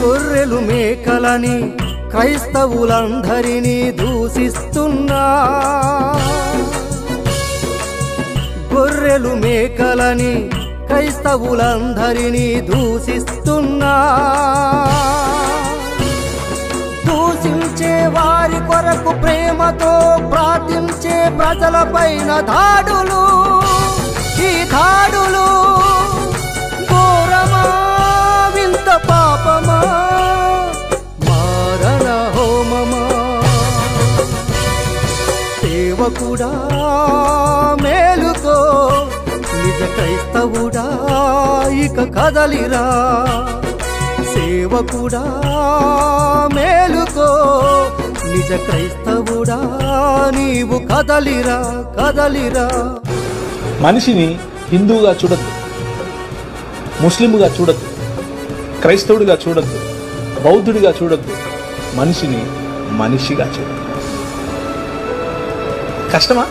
గొర్రెలు మేకలని క్రైస్తవులందరినీ దూషిస్తున్నా, గొర్రెలు మేకలని క్రైస్తవులందరినీ దూషిస్తున్నా, దూషించే వారి కొరకు ప్రేమతో ప్రార్థించే ప్రజలపైన దాడులు, ఈ దాడులు ఘోరమా వింత పాపమా మారణ హోమమా. సేవకుడా మేలుకో, నిజ క్రైస్తవుడా ఇక కదలిరా. సేవకుడా మేలుకో, నిజ క్రైస్తవుడా నీవు కదలిరా కదలిరా. మనిషిని హిందువుగా చూడద్దు, ముస్లింగా చూడద్దు, క్రైస్తవుడిగా చూడద్దు, బౌద్ధుడిగా చూడద్దు, మనిషిని మనిషిగా చూడద్దు. కష్టమా?